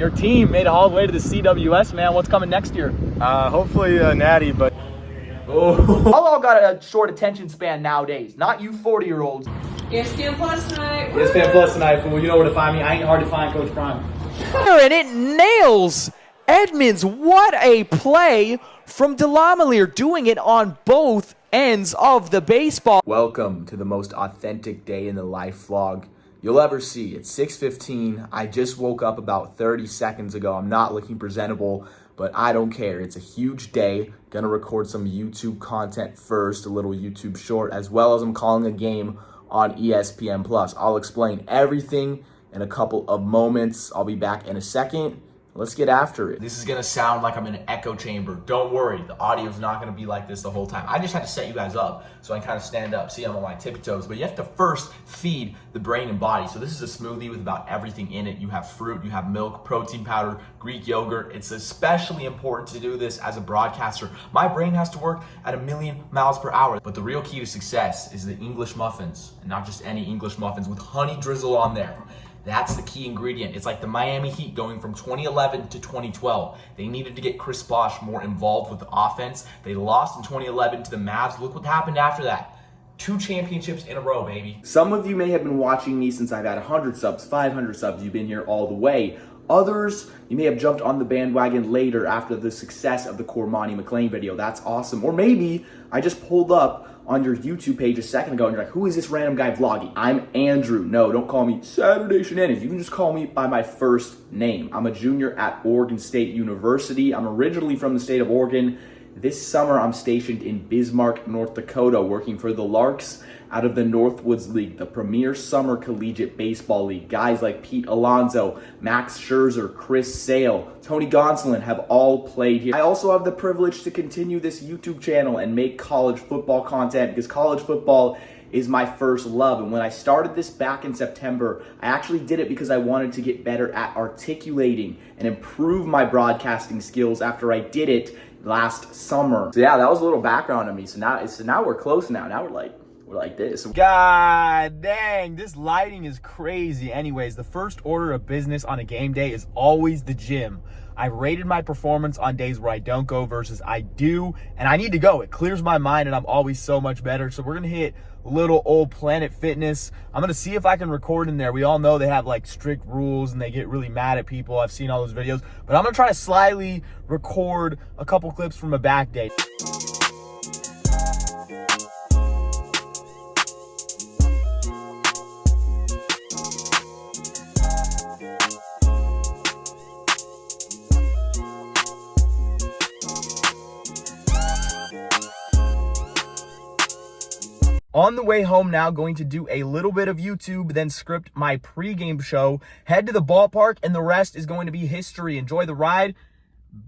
Your team made it all the way to the CWS, man. What's coming next year? Hopefully Natty, but... Y'all all got a short attention span nowadays. Not you 40-year-olds. ESPN Plus tonight. ESPN Plus tonight, fool. You know where to find me. I ain't hard to find, Coach Prime. And it nails Edmonds. What a play from Delamelier, doing it on both ends of the baseball. Welcome to the most authentic day in the life vlog you'll ever see. It's 6:15. I just woke up about 30 seconds ago. I'm not looking presentable, but I don't care. It's a huge day. Gonna record some YouTube content first, a little YouTube short, as well as I'm calling a game on ESPN Plus. I'll explain everything in a couple of moments. I'll be back in a second. Let's get after it. This is gonna sound like I'm in an echo chamber. Don't worry, the audio's not gonna be like this the whole time. I just had to set you guys up so I can kind of stand up, see I'm on my tippy toes, but you have to first feed the brain and body. So this is a smoothie with about everything in it. You have fruit, you have milk, protein powder, Greek yogurt. It's especially important to do this as a broadcaster. My brain has to work at 1,000,000 miles per hour. But the real key to success is the English muffins, and not just any English muffins with honey drizzle on there. That's the key ingredient. It's like the Miami Heat going from 2011 to 2012. They needed to get Chris Bosh more involved with the offense. They lost in 2011 to the Mavs. Look what happened after that. 2 championships in a row, baby. Some of you may have been watching me since I've had 100 subs, 500 subs. You've been here all the way. Others, you may have jumped on the bandwagon later after the success of the Cormani McLean video. That's awesome. Or maybe I just pulled up on your YouTube page a second ago and you're like, who is this random guy vlogging? I'm Andrew. No, don't call me Saturday Shenanigans. You can just call me by my first name. I'm a junior at Oregon State University. I'm originally from the state of Oregon. This summer, I'm stationed in Bismarck, North Dakota, working for the Larks out of the Northwoods League, the premier summer collegiate baseball league. Guys like Pete Alonso, Max Scherzer, Chris Sale, Tony Gonsolin have all played here. I also have the privilege to continue this YouTube channel and make college football content because college football is my first love. And when I started this back in September, I actually did it because I wanted to get better at articulating and improve my broadcasting skills after I did it last summer. So yeah, that was a little background on me. So now we're close now. Now we're like this. God dang, this lighting is crazy. Anyways, the first order of business on a game day is always the gym. I rated my performance on days where I don't go versus I do, and I need to go. It clears my mind and I'm always so much better. So we're gonna hit little old Planet Fitness. I'm gonna see if I can record in there. We all know they have like strict rules and they get really mad at people. I've seen all those videos, but I'm gonna try to slyly record a couple clips from a back day. On the way home now, going to do a little bit of YouTube, then script my pregame show, head to the ballpark, and the rest is going to be history. Enjoy the ride.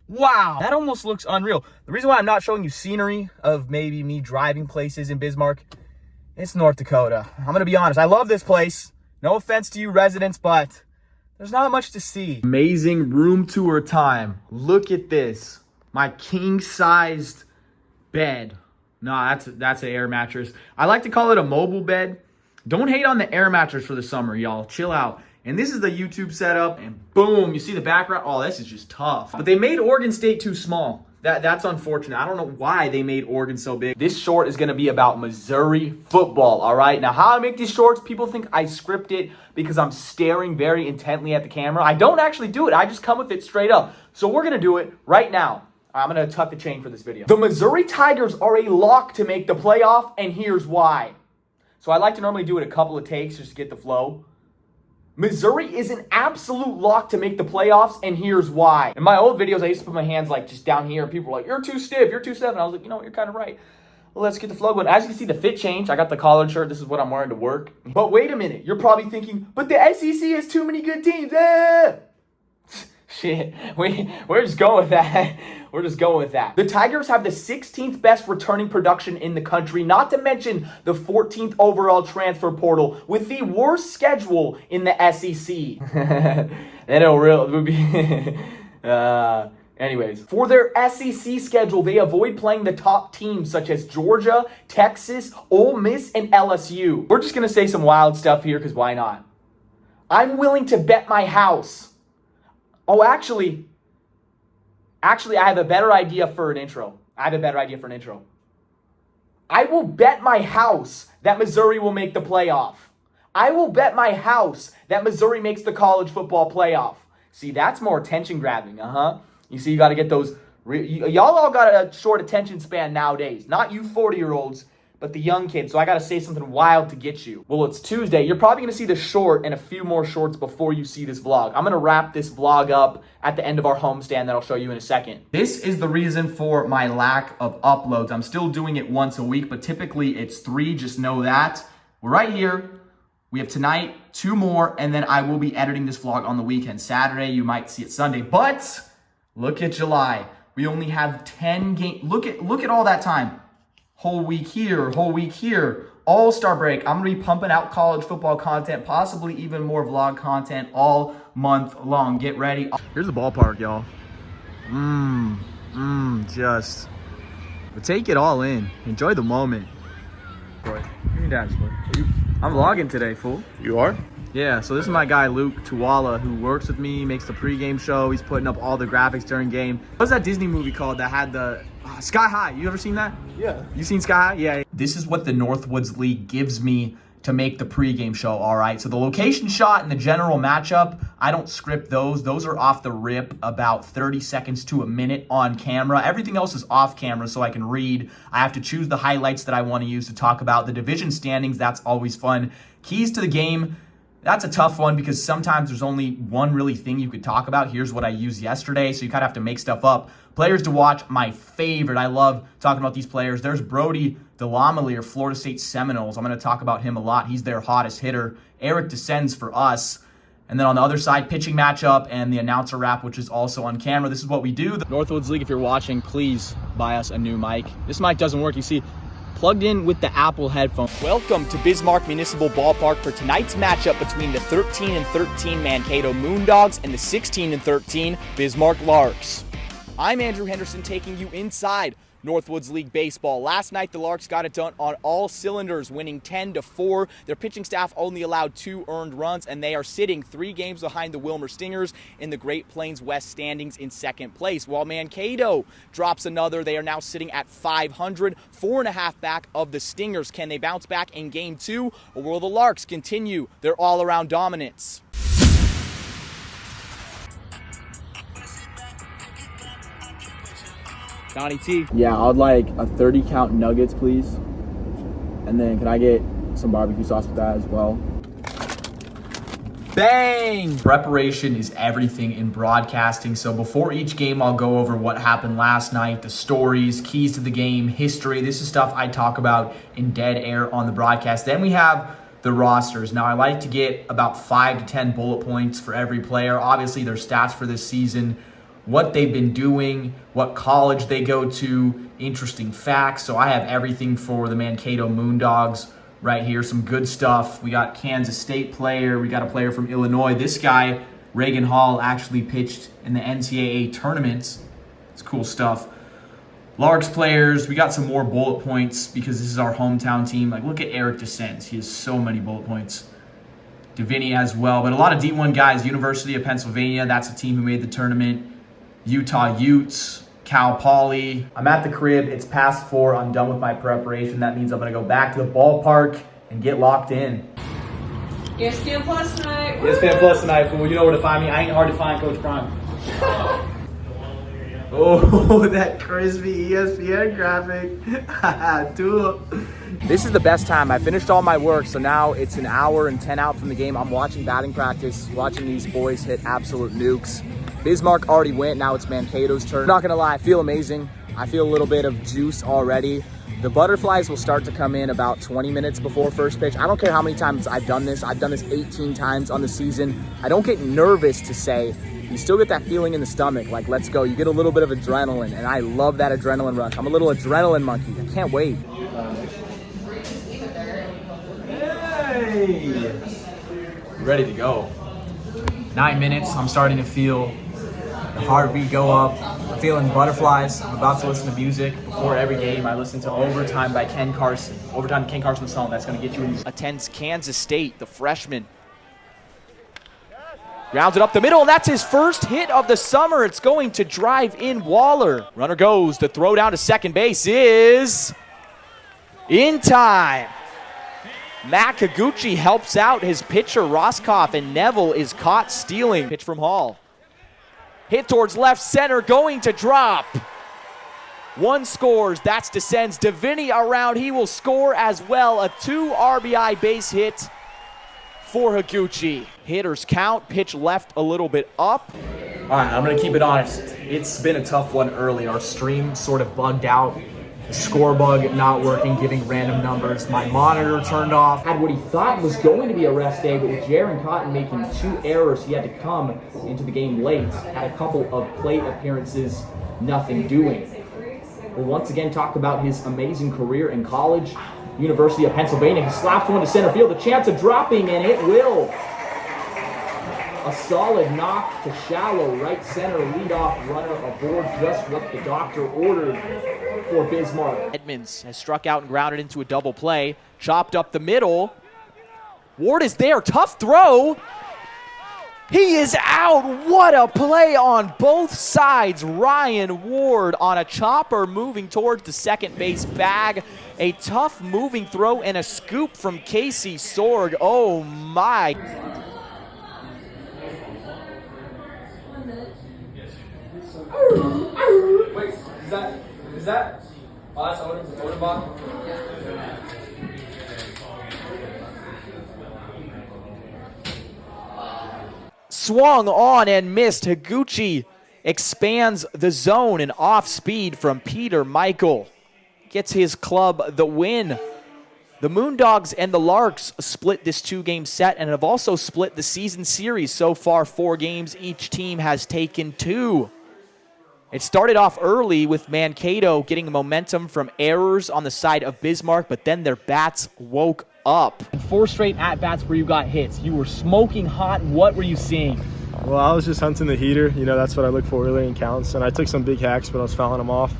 Wow, that almost looks unreal. The reason why I'm not showing you scenery of maybe me driving places in Bismarck, it's North Dakota. I'm going to be honest. I love this place. No offense to you residents, but there's not much to see. Amazing room tour time. Look at this. My king-sized bed. No, that's an air mattress. I like to call it a mobile bed. Don't hate on the air mattress for the summer, y'all. Chill out. And this is the YouTube setup, and boom, you see the background? Oh, this is just tough. But they made Oregon State too small. That's unfortunate. I don't know why they made Oregon so big. This short is gonna be about Missouri football, all right? Now, how I make these shorts, people think I script it because I'm staring very intently at the camera. I don't actually do it. I just come with it straight up. So we're gonna do it right now. I'm going to tuck the chain for this video. The Missouri Tigers are a lock to make the playoff, and here's why. So I like to normally do it a couple of takes just to get the flow. Missouri is an absolute lock to make the playoffs, and here's why. In my old videos, I used to put my hands like just down here, and people were like, you're too stiff, you're too stiff. And I was like, you know what, you're kind of right. Well, let's get the flow going. As you can see, the fit change. I got the collared shirt. This is what I'm wearing to work. But wait a minute. You're probably thinking, but the SEC has too many good teams. Shit, we're just going with that. We're just going with that. The Tigers have the 16th best returning production in the country, not to mention the 14th overall transfer portal with the worst schedule in the SEC. Anyways, for their SEC schedule, they avoid playing the top teams such as Georgia, Texas, Ole Miss, and LSU. We're just going to say some wild stuff here because why not? I'm willing to bet my house Oh, actually, I have a better idea for an intro. I will bet my house that Missouri will make the playoff. I will bet my house that Missouri makes the college football playoff. See, that's more attention grabbing, You see, you got to get those. Y'all all got a short attention span nowadays. Not you 40-year-olds, but the young kids. So I got to say something wild to get you. Well, it's Tuesday. You're probably going to see the short and a few more shorts before you see this vlog. I'm going to wrap this vlog up at the end of our homestand that I'll show you in a second. This is the reason for my lack of uploads. I'm still doing it once a week, but typically it's 3. Just know that. We're right here. We have tonight, 2 more, and then I will be editing this vlog on the weekend. Saturday, you might see it Sunday. But look at July. We only have 10 games. Look at all that time. Whole week here, All-Star break. I'm going to be pumping out college football content, possibly even more vlog content all month long. Get ready. Here's the ballpark, y'all. Just but take it all in. Enjoy the moment. Boy, give me that, boy. I'm vlogging today, fool. You are? Yeah, so this is my guy, Luke Tuwala, who works with me, makes the pregame show. He's putting up all the graphics during game. What's that Disney movie called that had the Sky High? You ever seen that? Yeah. You seen Sky High? Yeah. This is what the Northwoods League gives me to make the pregame show, all right? So the location shot and the general matchup, I don't script those. Those are off the rip, about 30 seconds to a minute on camera. Everything else is off camera so I can read. I have to choose the highlights that I want to use to talk about. The division standings, that's always fun. Keys to the game, that's a tough one because sometimes there's only one really thing you could talk about. Here's what I used yesterday, so you kind of have to make stuff up. Players to watch, my favorite. I love talking about these players. There's Brody Delamelier, Florida State Seminoles. I'm going to talk about him a lot. He's their hottest hitter. Eric Descends for us. And then on the other side, pitching matchup and the announcer wrap, which is also on camera. This is what we do. The Northwoods League, if you're watching, please buy us a new mic. This mic doesn't work. You see, plugged in with the Apple headphone. Welcome to Bismarck Municipal Ballpark for tonight's matchup between the 13-13 Mankato Moondogs and the 16-13 Bismarck Larks. I'm Andrew Henderson taking you inside Northwoods League baseball. Last night, the Larks got it done on all cylinders, winning 10-4. Their pitching staff only allowed 2 earned runs, and they are sitting 3 games behind the Wilmer Stingers in the Great Plains West standings in second place. While Mankato drops another, they are now sitting at 500, 4.5 back of the Stingers. Can they bounce back in Game 2, or will the Larks continue their all-around dominance? Johnny T. Yeah, I'd like a 30 count nuggets, please. And then can I get some barbecue sauce with that as well? Bang! Preparation is everything in broadcasting. So before each game, I'll go over what happened last night, the stories, keys to the game, history. This is stuff I talk about in dead air on the broadcast. Then we have the rosters. Now, I like to get about 5 to 10 bullet points for every player. Obviously, their stats for this season, what they've been doing, what college they go to, interesting facts. So I have everything for the Mankato Moondogs right here. Some good stuff. We got Kansas State player. We got a player from Illinois. This guy, Reagan Hall, actually pitched in the NCAA tournaments. It's cool stuff. Larks players. We got some more bullet points because this is our hometown team. Like, look at Eric Descends. He has so many bullet points. Davini as well. But a lot of D1 guys. University of Pennsylvania. That's a team who made the tournament. Utah Utes, Cal Poly. I'm at the crib. It's past 4. I'm done with my preparation. That means I'm going to go back to the ballpark and get locked in. ESPN Plus tonight. ESPN Plus tonight, fool. You know where to find me. I ain't hard to find, Coach Prime. Oh, that crispy ESPN graphic. Cool. This is the best time. I finished all my work, so now it's an hour and 10 out from the game. I'm watching batting practice, watching these boys hit absolute nukes. Bismarck already went. Now it's Mankato's turn. Not gonna lie, I feel amazing. I feel a little bit of juice already. The butterflies will start to come in about 20 minutes before first pitch. I don't care how many times I've done this. I've done this 18 times on the season. I don't get nervous to say. You still get that feeling in the stomach, like, let's go. You get a little bit of adrenaline, and I love that adrenaline rush. I'm a little adrenaline monkey. I can't wait. Hey! Ready to go. 9 minutes. I'm starting to feel the heartbeat go up. I'm feeling butterflies. I'm about to listen to music. Before every game, I listen to Overtime by Ken Carson. Overtime, Ken Carson song. That's going to get you in. Attends Kansas State, the freshman. Grounds it up the middle, and that's his first hit of the summer. It's going to drive in Waller. Runner goes. The throw down to second base is in time. Matt Higuchi helps out his pitcher Roscoff, and Neville is caught stealing. Pitch from Hall. Hit towards left center, going to drop. One scores, that's descends. Davini around, he will score as well. A 2 RBI base hit for Higuchi. Hitters count, pitch left a little bit up. All right, I'm going to keep it honest. It's been a tough one early. Our stream sort of bugged out. The score bug not working, giving random numbers. My monitor turned off. Had what he thought was going to be a rest day, but with Jaron Cotton making 2 errors, he had to come into the game late. Had a couple of plate appearances, nothing doing. We'll once again talk about his amazing career in college. University of Pennsylvania. He slaps one to center field. A chance of dropping, and it will. A solid knock to shallow right center. Leadoff runner aboard, just what the doctor ordered for Bismarck. Edmonds has struck out and grounded into a double play. Chopped up the middle. Ward is there. Tough throw. He is out. What a play on both sides. Ryan Ward on a chopper moving towards the second base bag. A tough moving throw and a scoop from Casey Sorg. Oh my. Wait, is that? Oh, that's Odin Bach. Swung on and missed. Higuchi expands the zone, and off speed from Peter Michael gets his club the win. The Moondogs and the Larks split this 2-game set and have also split the season series. So far, 4 games. Each team has taken 2. It started off early with Mankato getting momentum from errors on the side of Bismarck, but then their bats woke up. 4 straight at-bats where you got hits. You were smoking hot. What were you seeing? Well, I was just hunting the heater. You know, that's what I look for early in counts. And I took some big hacks, but I was fouling them off.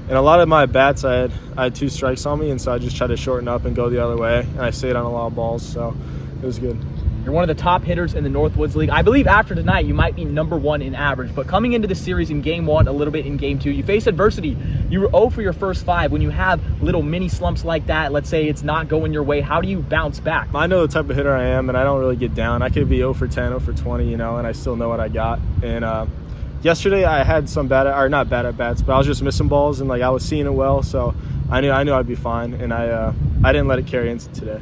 And a lot of my bats, I had 2 strikes on me, and so I just tried to shorten up and go the other way. And I stayed on a lot of balls, so it was good. You're one of the top hitters in the Northwoods League. I believe after tonight, you might be #1 in average. But coming into the series in Game 1, a little bit in Game 2, you faced adversity. You were 0 for your first 5. When you have little mini slumps like that, let's say it's not going your way, how do you bounce back? I know the type of hitter I am, and I don't really get down. I could be 0 for 10, 0 for 20, you know, and I still know what I got. And yesterday I had some not bad at bats, but I was just missing balls, and like I was seeing it well, so I knew I'd be fine, and I didn't let it carry into today.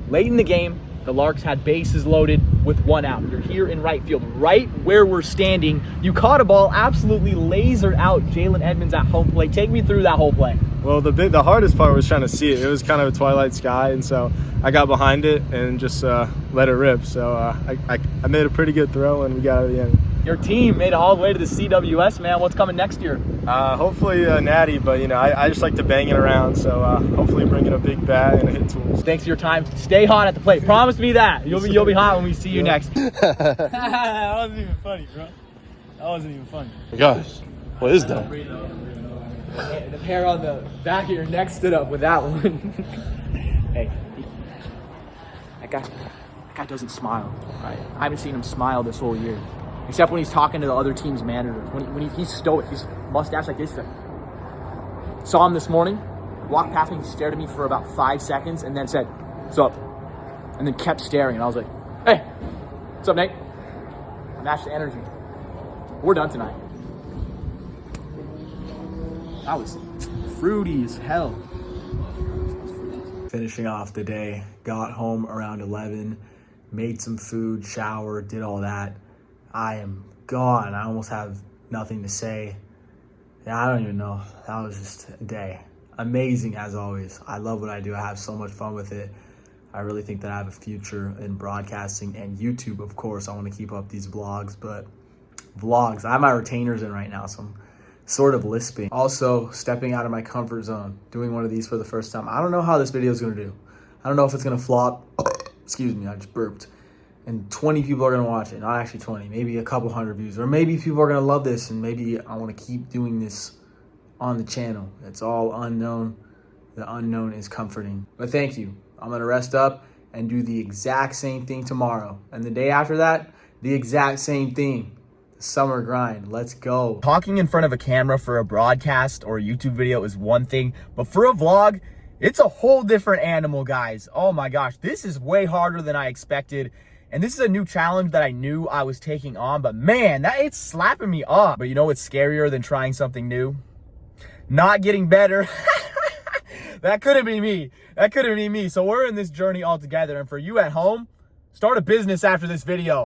Late in the game, the Larks had bases loaded with 1 out. You're here in right field, right where we're standing. You caught a ball, absolutely lasered out Jalen Edmonds at home plate. Take me through that whole play. Well, the hardest part was trying to see it. It was kind of a twilight sky, and so I got behind it and just let it rip. So I made a pretty good throw, and we got it at the end. Your team made it all the way to the CWS, man. What's coming next year? Hopefully Natty, but you know I just like to bang it around. So hopefully bringing a big bat and a hit tools. Thanks for your time. Stay hot at the plate. Promise me that. You'll be hot when we see you next. That wasn't even funny, bro. That wasn't even funny. Gosh, what is that? The hair on the back of your neck stood up with that one. Hey, that guy doesn't smile. Right? I haven't seen him smile this whole year, except when he's talking to the other team's manager. When he's stoic, he's mustache like this. Saw him this morning, walked past me, he stared at me for about 5 seconds, and then said, "What's up?" And then kept staring, and I was like, "Hey, what's up, Nate?" Match the energy. We're done tonight. That was fruity as hell. Finishing off the day, got home around 11, made some food, showered, did all that. I am gone. I almost have nothing to say. Yeah, I don't even know. That was just a day. Amazing as always. I love what I do. I have so much fun with it. I really think that I have a future in broadcasting and YouTube, of course. I want to keep up these vlogs, but vlogs. I have my retainers in right now, so I'm sort of lisping. Also, stepping out of my comfort zone, doing one of these for the first time. I don't know how this video is going to do. I don't know if it's going to flop. Excuse me, I just burped. And 20 people are going to watch it. Not actually 20, maybe a couple hundred views. Or maybe people are going to love this, and maybe I want to keep doing this on the channel. It's all unknown. The unknown is comforting. But thank you. I'm going to rest up and do the exact same thing tomorrow. And the day after that, The exact same thing. The summer grind. Let's go. Talking in front of a camera for a broadcast or a YouTube video is one thing, but for a vlog, it's a whole different animal, guys. Oh my gosh, this is way harder than I expected. And this is a new challenge that I knew I was taking on, but man, it's slapping me up. But you know what's scarier than trying something new? Not getting better. That couldn't be me. That couldn't be me. So we're in this journey all together. And for you at home, start a business after this video.